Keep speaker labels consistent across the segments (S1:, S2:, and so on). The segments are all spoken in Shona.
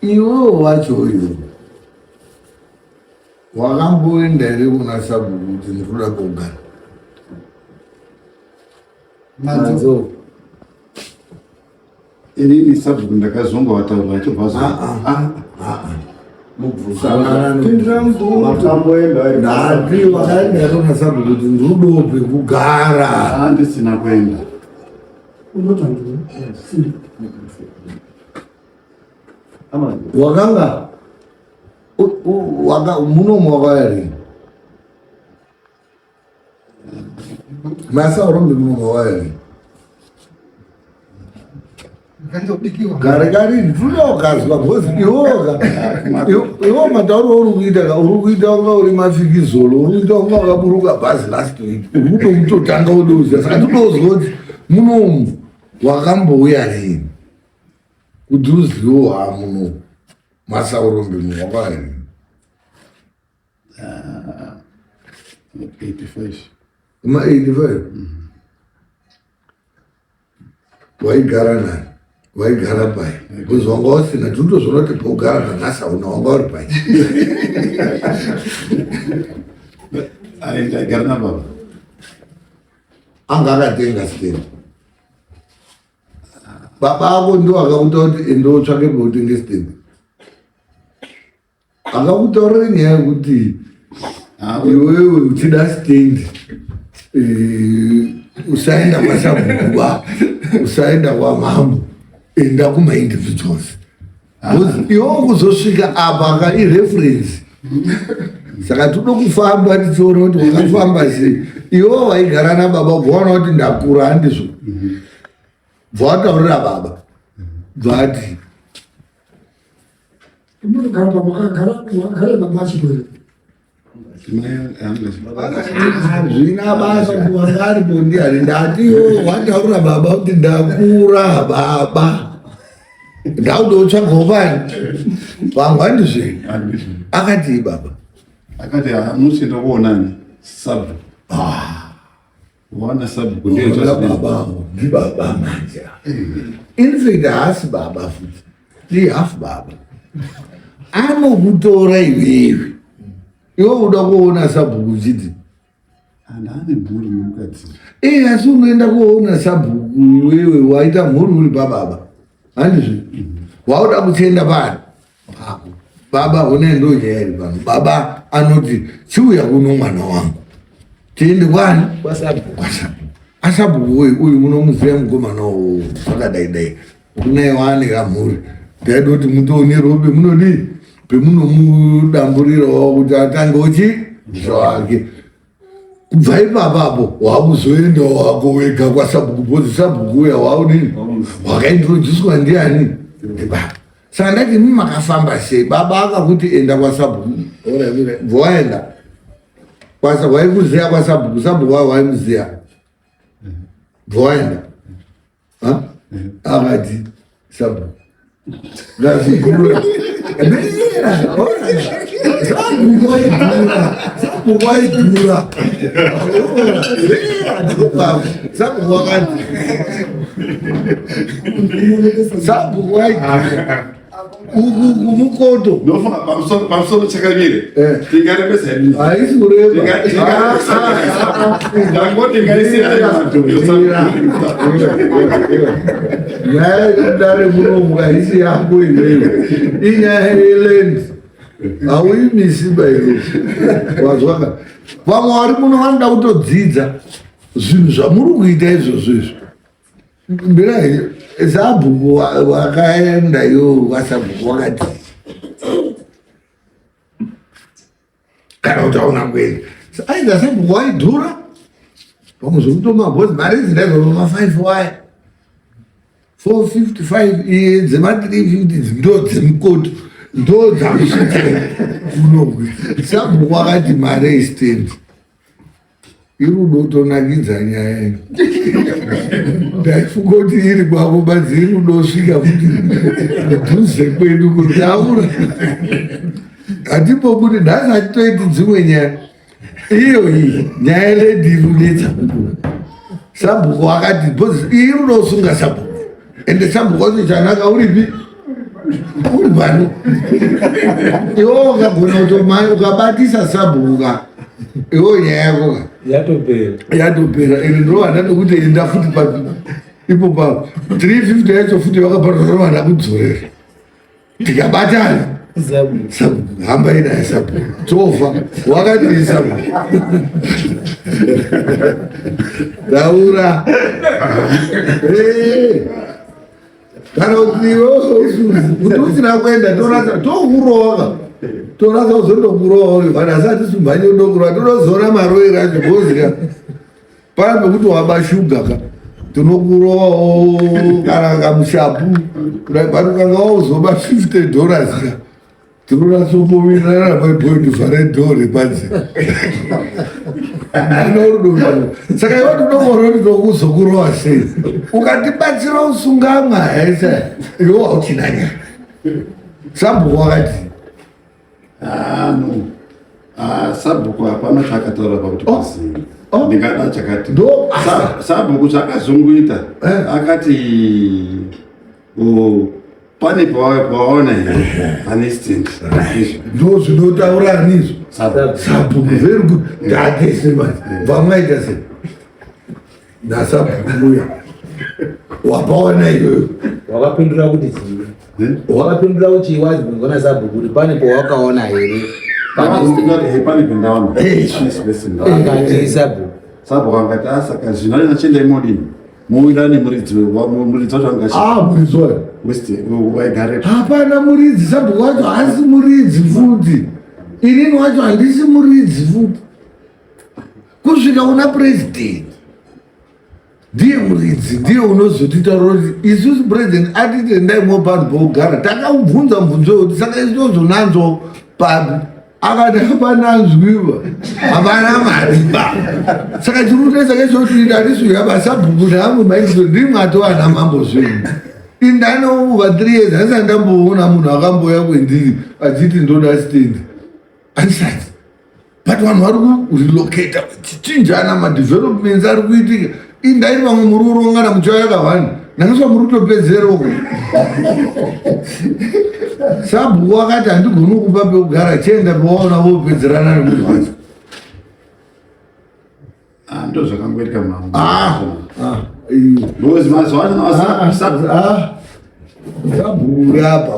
S1: iwe wacho uyu wakamboenda here kuna Sabhuku kuti ndinoda kugara
S2: Manzo ini Sabhuku ndakazonga wataura achibva
S1: ndati wakaenda kuna Sabhuku kuti ndirudo pekugara
S2: handisina kuenda
S1: wakanga munomu wakaeri masaurombe munomu wakaeri gare ndinoda ukazwa bhozi iwo matauro uri kuita unga uri mafikizolo uri kuita unga wakaburuka bhazi last week urudo kutotanga udoziva saka todozwa kuti munomu wakambouya rini kuti uzivo hamuno masaurombe muwakaeri
S2: 85
S1: 85 waigara nani waigara pai because wanga usina tindozvona kuti pogara nanhasi hauna wanga uri pai
S2: ndaigara nababa
S1: anga akatenga stendi baba ako ndo akakuta kuti endotsvake pekutenge stendi akakutaurira nyaya yekuti iwewe uchida stendi usaenda kwaSabhuku usaenda kwamambo enda kuma-individuals iwo kuzosvika apa akaireferensi saka toda kufamba tichiona kuti wakafamba sei iwo waigara nababa bvaona kuti ndakura handizvo bvawataurira baba bvati zvina basa kuvanga ari bondiari ndatiwo wataurira baba kuti ndakura baba ndaudotsvagawo pani vangu handizveni akati baba
S2: akati muchienda kuonani Sabhuku wana Sabhuku
S1: babangu ndibaba manje infact haasi baba futi ndihafu baba anokutora iwewe iwe uda kuona Sabhuku chiti
S2: handane mhuri nemukadzi
S1: asi unoenda kuona Sabhuku iwewe waita mhuri uri pababa handizvo wauda kuchenda pano baba une ndo nyaya iri pano baba anoti chiuya kuno mwana wangu tiende kwani kwaSabhuku uyu munomuziva mukomana zvakadaidai kunaye waaneka mhuri taida kuti mutone robe munodii pemunomudamburirawo kuti atange uchi zvake kubva ipapapo wakuzoenda wako wega kwaSabhuku bhozi Sabhuku uya waudini wakaintroducwa ndiani ndibaba saka ndati makafamba sei baba akakuti enda kwaSabhuku bvawaenda waikuziya kwaSabhuku Sabhuku wao waimuziya bvawaenda akati Sabhuku ngazigurura Sabhuku waidhura Sabhuku wakati Sabhuku waidhura kumukoto
S2: pamusoro chakamire tingare bezani
S1: haisi kureba nyaya yekudare munomu haisi yako iweyo inyaya yeland hauimisiba iro wazwaka vamwe vari muno vanoda kutodzidza zvinhu zvamuri kuita izvozvo izvo mbirai Sabhuku wakaenda iwo kwaSabhuku wakati kana kuti auna kuenda aida Sabhuku waidhura pamwe zvokutoma bhozi mari dzindaizvoma 5 waya 455 iye dzema350 ndo dzemukoto ndo dzamusvitira kunogwe Sabhuku wakati mari istendi irudo tonakidza nyaya ino ndaifunga kuti iri kwako badzi irudo svika kuti dhuze kwedu kutaura hatipo kuti nhasi hatitoiti dzimwe nyaya iyo iyi nyaya ledi irudetsa kukuru Sabhuku akati bhozi iri unosunga Sabhuku ende Sabhuku wacho chanaka uripi uri bani iwo ukagona kutomai ukabatisa sabhuka iwo nyaya yako yatopera ende ndovanda nekuti enda futi ipo pa 350 yacho futi vakapatarovanda kudzorera tikabatana sabhuku hamba inaye sabhuku tofa wakadii sabhuku daura kana kuti kuti usina kuenda tokuroka torasa kuzondokurowa vanhu asati sumbanye ndokurowa tonozoona maroero acho bhozika pane pekuti wabashuga ka tinokurowawo kana kamushapu pano kanga wauzoba $50 ka tinonasomovirana mapoindi faredhore panze anorudo saka iwo tinokoroti tokuzokurowa sei ukatibatsira usungamwa hesa iwo hauchinanya sabhuku wakati
S2: sabhuku hapana chakataura pakuti pasini ndingada chakati sabhuku chakazongoita akati pane pawaona here anestent
S1: ndo zvinotaura anizvo sabhuku very good ndaatesema vamwaita se nasabhuku muya wapaona iyoyo
S3: wakapindura kuti wakapindura uchiwazi kungona sabhuku kuti pane pawakaona here
S2: pane pendaona
S3: sabhuku
S2: sabhuku angati asaka zvino achienda imodini muwira nemuridzi wacho
S1: muridzi wayo
S2: waigare
S1: hapana muridzi sabhuku wacho hasi muridzi futi inini wacho handisi muridzi futi kusvika una president ndiye muridzi ndiye unozotitaura kuti isusu president atiti ndaimo panhu pokugara takaubvunza mubvunzo wekuti saka isitozonanzwa papi akati hapananzwiwa hapana mariba saka chirutesa kechoti andisuya basabhuku neamwe maizvo ndimwe atowana mambo zvenyu indanouva 3 years hasa ndamboona munhu akamboya kwendiri achiti ndoda stand andisati but vanhu vari kurelocata chichinjana madevelopments ari kuitika indairi vamwe muri urongana muchayakahwani nakasva muri kutopedzeroko sabhuku wakati handigoni kupa pekugara chienda pawaona vopedzerana nemunhu wacho
S2: ndo zvakangoitika
S1: sabhuku rapa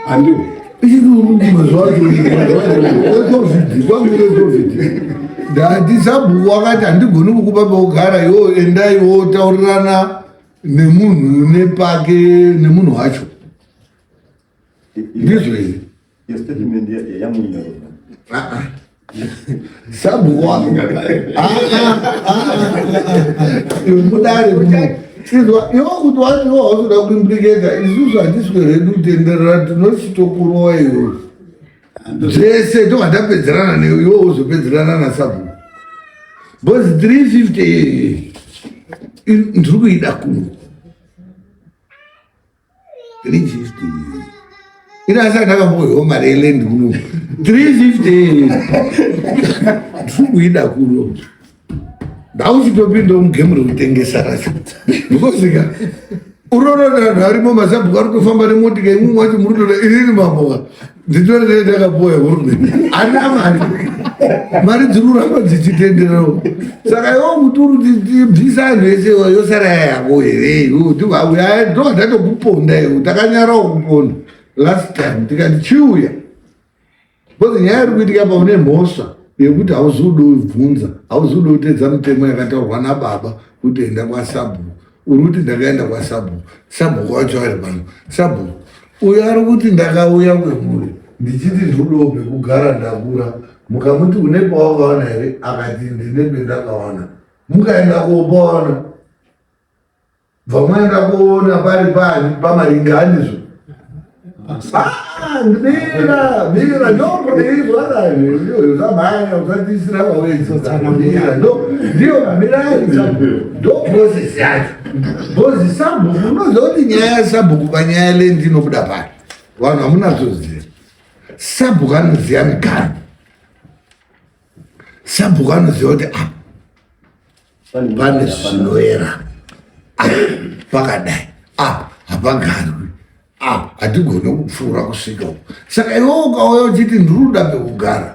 S2: handiwo
S1: ichiurunguma zvachocovid ndati sabhuku wakati handigoni kukupa pekugara iwo endaiwo taurirana nemunhu nepake nemunhu wacho ndizvo here sabhuku mudare iwo kuti wati iwo hauzoda kuimpliketa isusu handisweredu kutenderera tinochitokurowa iwo zvese tovandatapedzerana newe iwo uzopedzerana nasabhuku bcause 350 ndiri kuida kuno 350 inasati ndakambohwewo mari elendi kuno 350 ndiri kuida kuno ndauchitopinda mugemu rekutengesa racho because unoona vanhu varimo masabhuku ari kutofamba nemotika imwe wacho muri kutoda inini mamboka nditoree ndakapoya hurumende harina mari dziri kuramba dzichitenderao saka iwo kuti uri bvisa anhu ese yosara yayako here ndovatatokuponda iwo takanyarawo kuponda last time tikati chiuya bcause nyaya iri kuitika paune mhosva yekuti hauzodobvunza hauzodotedza mitemo yakataurwa nababa kuti enda kwasabhuku uri kuti ndakaenda kwasabhuku sabhuku wacho ari pano sabhuku uyo ari kuti ndakauya kwemuri ndichiti ndinodawo pekugara ndakura mukamuti une pawakaona here akati ndine pendakaona mukaenda kopaona bvamwaenda koona pari pani pamaringanizvo mira ndoivaraiyoyo zamhanya usatisira vaweziira ndiyo mirai ndo process yacho bcause sabhuku unozoti nyaya yasabhuku panyaya lendi inobuda pari vanhu hamunazoziva sabhuku anoziva migaro sabhuku anoziva kuti pane zvinoera pakadai apa hapagarwi apa hatigone kupfuura kusvika uko. Saka iwe ukauya uchiti ndiri kuda pekugara,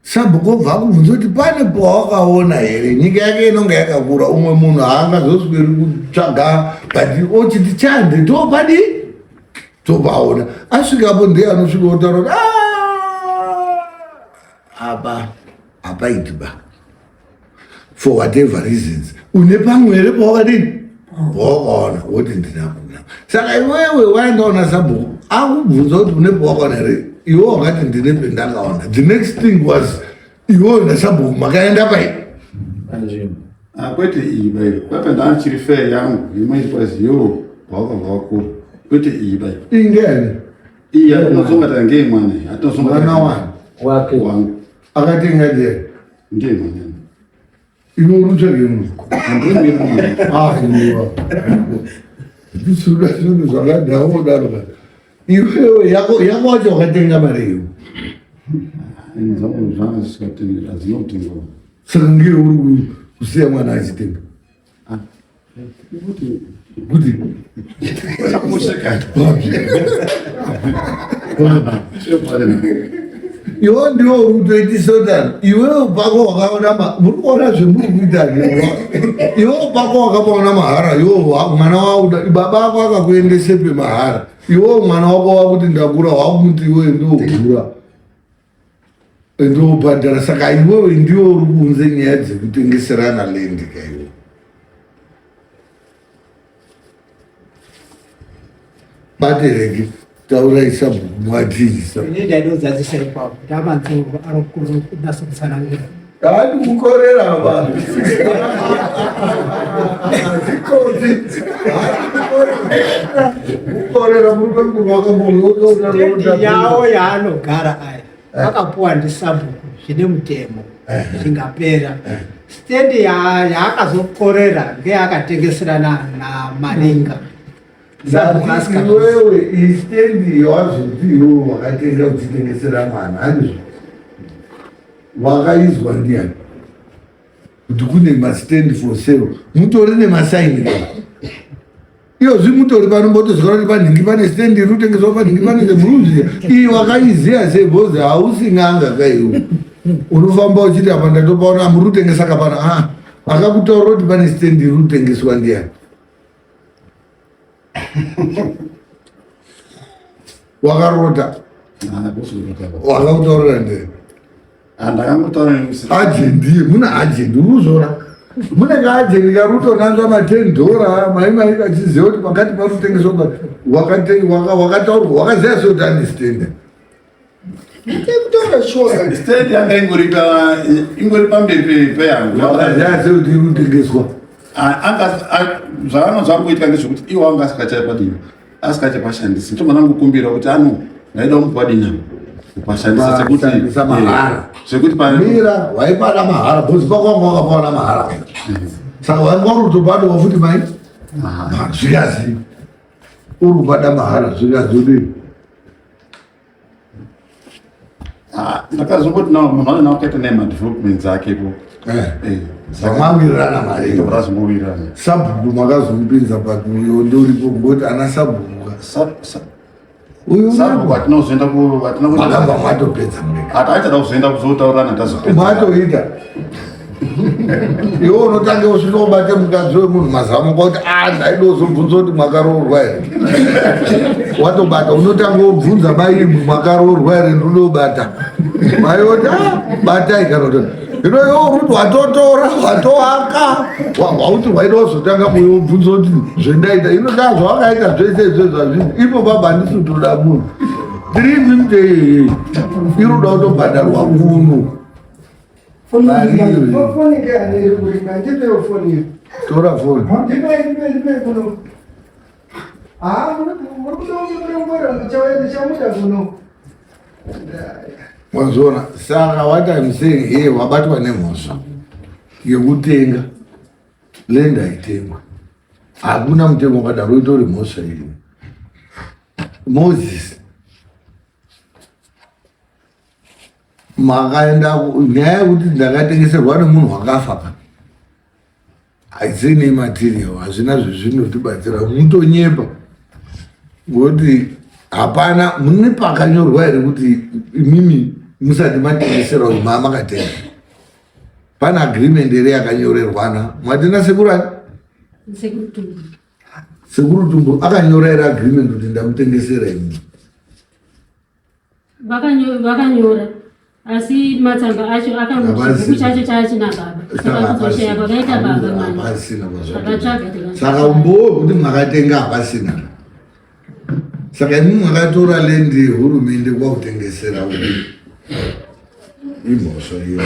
S1: sabhuku obva akubvunza kuti pane pawakaona here nyika yake inonga yakakura, umwe munhu haangazosweri kutsvaga but ochiti chande topadi topaona. Asvikapo ndiye anosvika otaura kuti apa hapaiti ba for whatever reasons. Une pamwe here pawakadini pawakaona woti ndinakuna. Saka iwewe waendaona sabhuku akubvunza kuti une pawakaona here, iwe wakati ndine pendakaona. The next thing was iwewe nasabhuku makaenda pai
S2: kwete iyi bai kwete ndachiri fair yangu imwe kwazi yo wakabva wakura kwete iyi bai
S1: ingene
S2: iyi atinozonga tange mwana atinozonga
S1: mwana wake
S2: wangu
S1: akatenga ndiye
S2: ndiye mwana
S1: iwe urutsvagemu
S2: andiri mwana
S1: ndisuda zvinhu zvakadhaodaroka. Iwewe yako wacho wakatenga mari iyo,
S2: zvangu zvanga zvisikatengera zvinotengwa.
S1: saka ngiri uri kusiya mwana achitenga kuti iwe ndiwo uri kutoitisa utano. Iwewe pako wakaona muri kuona zvemuri kuita, iwewe pako wakapaona mahara, iwe mwana wauda baba ako akakuendese pemahara, iwewe mwana wako wakuti ndakura wakumuti iwe ndogura ndobhadhara. Saka iwewe ndiwo uri kuunze nyaya dzekutengeserana lendi kaiwe. Batereke taurai sabhuku mwatiisa
S4: ndaidodzadzisa ipapo ndamanzoro arikuru kunasa kutsanangira
S1: hadi kukorera vanhu kukorera
S4: stendi yawo yaanogara aya akapuwa ndisabhuku zvine mutemo zvingapera. Stendi yaakazokorera ngeakatengeserana namaringa.
S1: iwewe istendi wazvoti iwewe wakatenga kuchitengesera mwana handizvo wakaizwa ndiani kuti kune mastendi for sale, mutori nemasaini ka iyozvi mutori panombotozikana kuti panhingi pane stendi iri kutengeswa panhingi pane zemuruzviya iyi wakaiziya sebhozi hausinganga kaiwe unofamba uchiti apa ndatopaona muri kutengesa kapana akakutaura kuti pane stendi iri kutengeswa ndiani wakarota wakakutaurira ndee ajendi muna ajendi uruzora mune kaajendi karutonanzva $10 maimai kachiziva kuti pakati parutengeswa wakataurwa wakaziva sekuti ane stendi kutaura shora
S2: stendi yanga ingori pamberi peyangu
S1: wakaziva sekuti iri kutengeswa
S2: zvaano zvangoitika ngezvekuti iwo anga asikachapadiwa asikachapashandisi ndomanangokumbira kuti ndaida kumupadinya kupashandisa
S1: sekuti mahara
S2: zvekuti
S1: mira waipana mahara bhozi pako wanga wakapaona mahara saka wanga uri kutopadawo futi mai zvikazi uri kupada mahara zvikazi udii
S2: ndakazomboti munhu ane wakaita nemadevelopments akepo
S1: zvamawirirana mari
S2: zvazvimowirirana
S1: sabhuku makazomupinza patuyo ndoripo ngoti ana sabhuku
S2: sabhuku atinozoenda
S1: makabva matopedza
S2: atachada kuzoenda kuzotaurana tazopedza
S1: matoita iwe unotange usvika ubate mukadzi wemunhu mazamo kwakuti ndaida uzobvunza kuti mwakaroorwa here watobata unotanga ubvunza mai mwakaroorwa here ndinobata mai oti batai kana hino iwe uri watotora watoaka wauti waida uzotanga moyo ubvunza kuti zvendaita hino ndaa zvawakaita zvese izvezvazvii ipo baba handisi toda munhu ndiri mimtei iruda kutobhadharwa kuno tora foni mazona saka watamsei wabatwa nemhosva yekutenga lenda itengwa hakuna mutengo wakadaro itori mhosva iyi. Moses makaenda nyaya yekuti ndakatengeserwa nemunhu wakafa pa haisini material, hazvina zvezvinotibatsira, mutonyepa ngokuti hapana. Mune pakanyorwa here kuti imimi musati matengesera kuti makatenga? Pana agreement here yakanyorerwana? Mwatenga sekurani? Sekuru Tumbu akanyora here agreement kuti ndamutengesera ini?
S5: Vakanyora asi matsamba acho akangochibuku chacho chachina baba saka kuzoshaya kwakaita baba mani akatsvaga tikasaka
S1: saka umbowo kuti mwakatenga hapasina. Saka imi mwakatora lendi yehurumende kwakutengesera kuti imhosva iyo.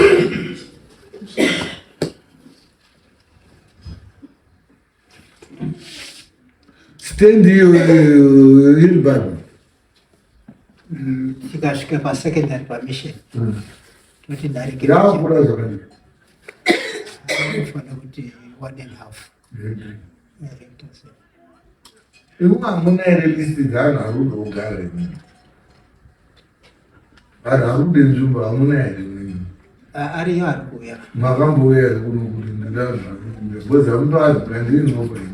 S1: Stand iyo iri baba
S4: tikasvika pasecondary permission toti
S1: yakura zvakadii?
S4: fana kuti 1.5 hectares.
S1: Imi hamuna here listi dzavanhu vari kuda kugara imi? Vanhu vari kude nzvimbo hamuna here?
S4: Ariyo ari kuuya.
S1: Makambouya here kuno kuti ndida bcause hamutoazika ndinobva ini?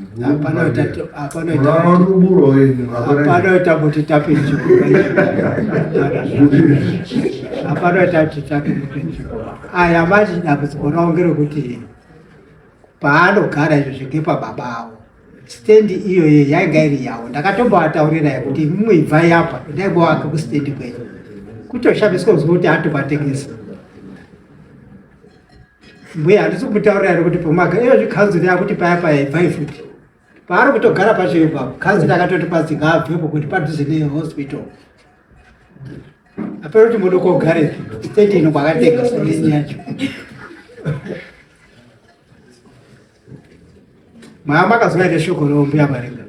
S1: Munavanoburawo imi?
S4: Hapanoita kuti tapinda hapanoita kuti tapinda nzvimbo. Aya manje dambudziko ngerekuti paanogara izvo zvigepa baba avo stendi iyoyo yainga iri yavo. Ndakatomboataurira kuti muibvai apa ndaimboaka kustendi kwenyu kutoshamiswa kuzwa kuti atovatengesa. Mbuya handisi kumutaurira kuti pomaga iyo zvikanzuri yakuti paya paibvai futi paari kutogara pacho ipapo kanzuri akatoti pasi ngaabvepo kuti padhuze nehospital. Apera kuti muda kogare stendi ino kwakatenga stendi yacho. Makazwa ine shoko rombuya Maringa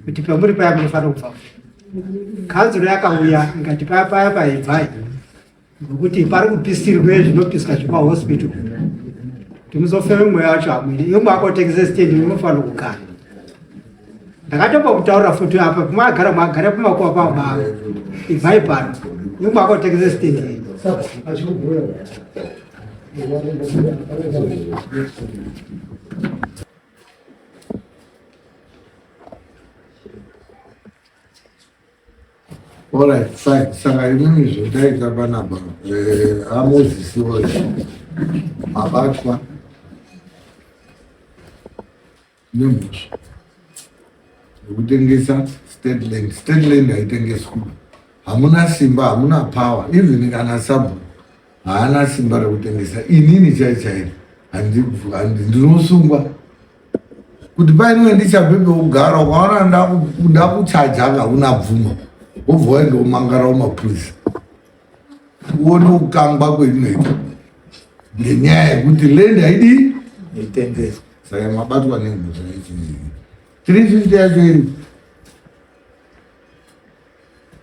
S4: kuti pamuri paya munofanira kubva. Kanzuro yakauya ingati paya paibvai ngokuti pari kupisirwe zvinopiswa zvepahospital kuti muzofeme mweya wacho hamwine. Iyo mwakotengese stendi munofanira kugara. Ndakatomba kutaura futi apa mwagara pamakuva pababa ibvai pano. Iyo mwakotengese stendi.
S1: Alright, fine. Saka imimi zvotaita panapa Moses Wose abatwa nemhosva yekutengesa state land. State land haitengeswi, hamuna simba, hamuna power. Even kana Sabu haana simba rekutengesa. Inini chaichairi ndinosungwa kuti painwe ndichabhebhe kugara ukaona ndakuchajaga hauna bvuma wobva waindomangarawo mapurisa uone kukangwa kwezvinoita ngenyaya yekuti land haidi itengeswa. Saka mabatwa nemhosva yechii 350 yacho iri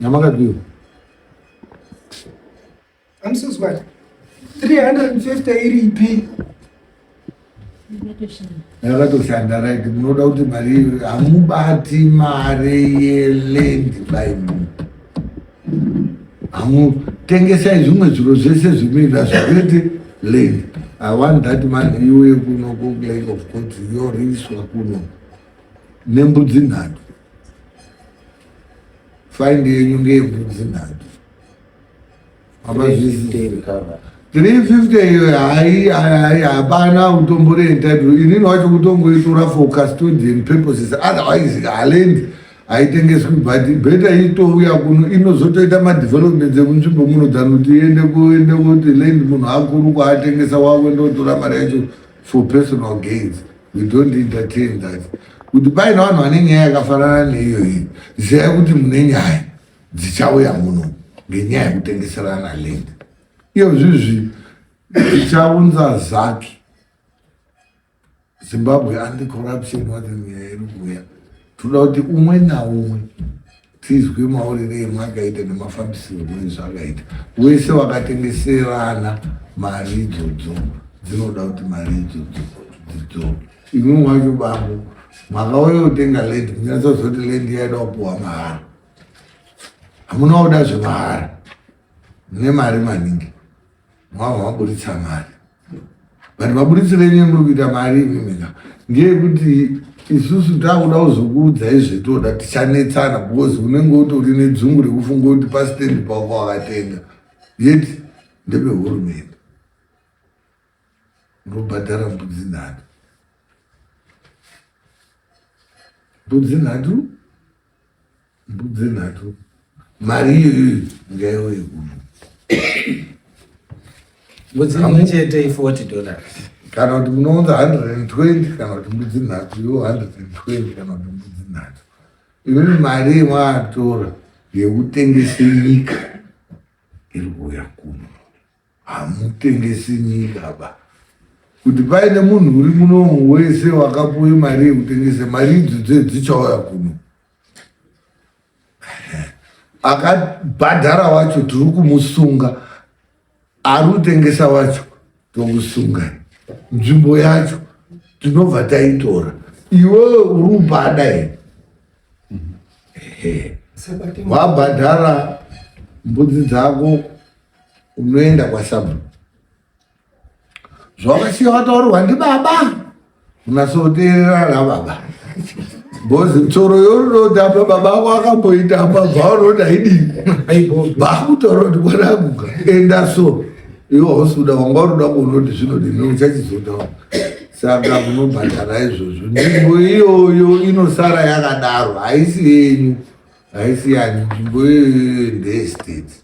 S1: yamakadiwa
S4: Amsuzwa 350 iri ipi
S1: yakatoshanda right. Munoda kuti mari hamubati mari yelendi baimu, hamutengesai zvimwe zviro zvese zvinoita zvekuti land. I want that man iwe kuno kuLake of Court yoriswa kuno nembudzi 3. Fine yenyu ngeyembudzi 3. 350 iyo hai hapana utombore entitled. Inini wacho kutongoitora for custodian purposes, otherwise halendi haitengeswi. But better itouya kuno inozotoita madevelopment emunzvimbo muno than kuti iende kuti land munhu akuru kwaatengesa wakuenda kutora mari yacho for personal gains. We don't entertain that. Kuti paina vanhu vane nyaya yakafanana neiyoyi, ziyai kuti mune nyaya dzichauya muno ngenyaya yekutengeserana land. Iyo zvizvi ichaunza zaki Zimbabwe anti-corruption watenyaya iri kuuya. Toda kuti umwe naumwe tizwe mauriro emwakaita nemafambisiro ezvakaita. Wese wakatengeserana mari idzodzo dzinoda kuti mari idzodzo dzidzorwe. Imwe wacho bambo mwakauya kutenga land, munyatsoziva kuti land yaida kupuwa mahara. Hamuna kuda zvemahara, mune mari maningi, mwava maburitsa mari. but mabuditsiro enyu muri kuita mari imimika ngeyekuti isusu takuda kuzokuudza izvetoda tichanetsana because unenge utori nedzungu rekufunga kuti pasitendi pako wakatenga yeti ndepehurumende ndobhadhara mbudzi nhatu mari iyoyo ngaiwe yekuno
S3: mbudzi imwe chete $40
S1: kana kuti munounza 120 kana kuti mbudzi nhatu yo 120 kana kuti mbudzi nhatu imweni mari yemwaatora yekutengese nyika iri kuuya kuno hamutengesi nyika ba kuti paine munhu uri munomu wese wakapuwe mari yekutengese mari idzodzo dzichauya kuno akabhadhara wacho tiri kumusunga ari kutengesa wacho tokusunga nzvimbo yacho tinobva taitora iwewe uri kubhada here wabhadhara mbudzi dzako unoenda kwaSabhuku zvakasiya wataurirwa ndibaba unasoteerera nababa bhozi mtsoro yorinotamba baba ako akamboitamba bvaonoda idini bakutaura kuti kwanaguka enda so iwe hausuda wanga uruda kuonoti zvinodini uchachizotaura saka munobhadhara izvozvo nzvimbo iyoyo inosara yakadaro haisi yenyu haisi yanyu nzvimbo iyoyo ndeestate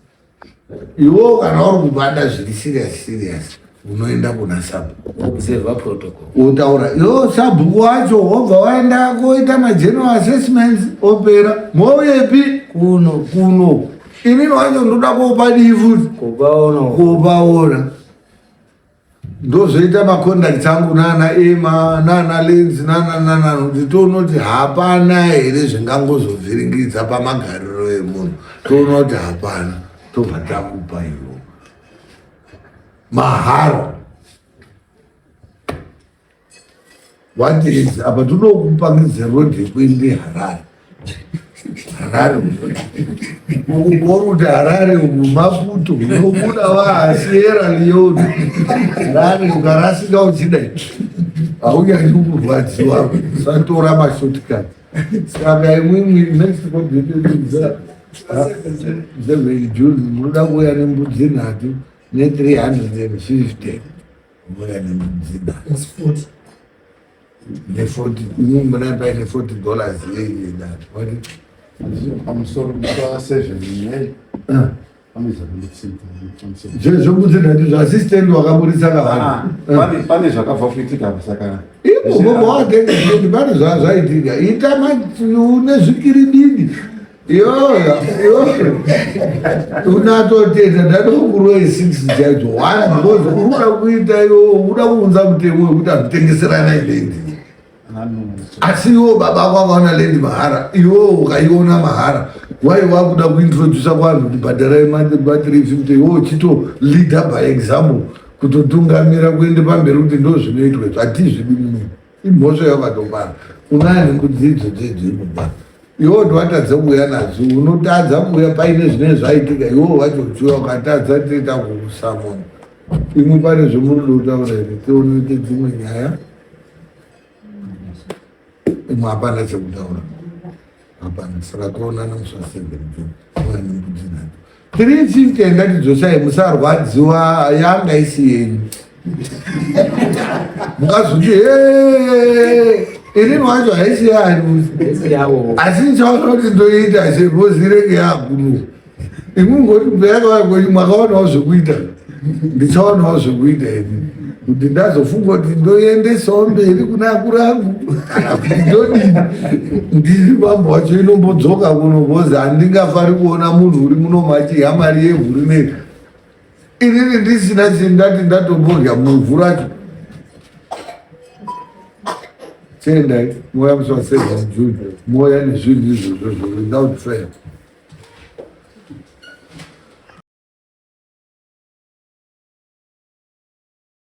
S1: iwo kana uri kubhadha zviri serious unoenda kuna Sabhuku
S3: observer protocol
S1: utaura yo Sabhuku wacho wobva waenda koita mageneral assessments opera mouyepi kuno inini wacho ndoda kuopa divi kupaona ndozoita maconduct angu nana ema nana lenzi nana kuti toona kuti hapana here zvingangozovhiringidza pamagariro emunhu toona kuti hapana tobva takupa iwo mahara watedza apa todokupangidzira rodhi yekuende Harare ukubona kuti Harare Maputo unobuda waSierra Leone Harare ukarasika uchidai haunyanyi kurwadziwa usatora mashortcut saka imwimwi next kodetedza 7 June munoda kuuya nembudzi nhatu ne350 muya nembudzi nhatu ne40 imwe muna paine $40 yeyedati
S2: pamusoro pa7
S1: zvezvo mbudzi nhatu zvaasistendi wakaburitsa kavanhu
S2: pane zvakabva kuitika saka
S1: imomo watenga pane zvaitika ita nezvikirididi iyoyo unatotenda ndadokurowe 6 chaidzo 1 because uruda kuita iwo uda kuunza mutemo wekuti hazvitengeserana ilendi asi iwo baba kwakaona lendi mahara iwo ukaiona mahara wai wakuda kuintrodusa kuvanhu kuti bhadharai ma350 iwo uchito leader by example kutotungamira kuende pamberi kuti ndo zvinoitwa izvo hatizvidi muno imhosva yakatopara unani kudzidzo dzedzimubaa iwo ndiwatadza kuuya nadzo unotadza kuuya paine zvine zvaitika iwo wacho uchiuya ukatadza toita kusamona imwe pane zvomuri kutaura here tionete dzimwe nyaya imwe hapana chekutaura hapana saka toonana muswa7 350 engatidzosai musarwadziwa yanga isi yenyu mungazoti inini wacho haisi yani asi ndichaona kuti ndoita sebhozirenge yaguno imwe ngoti mbeyakavakoni mwakaonawo zvekuita ndichaonawo zvekuita ini kuti ndazofunga kuti ndoendesawo mberi kuna akuru angu ndodini ndiri mambo wacho inombodzoka kuno bhozi handingafari kuona munhu uri muno machiha mari yehurumende inini ndisina chindati ndatombodya muvhu racho tendai moya muswa 7 June moya nezvinhu izvozvo without fair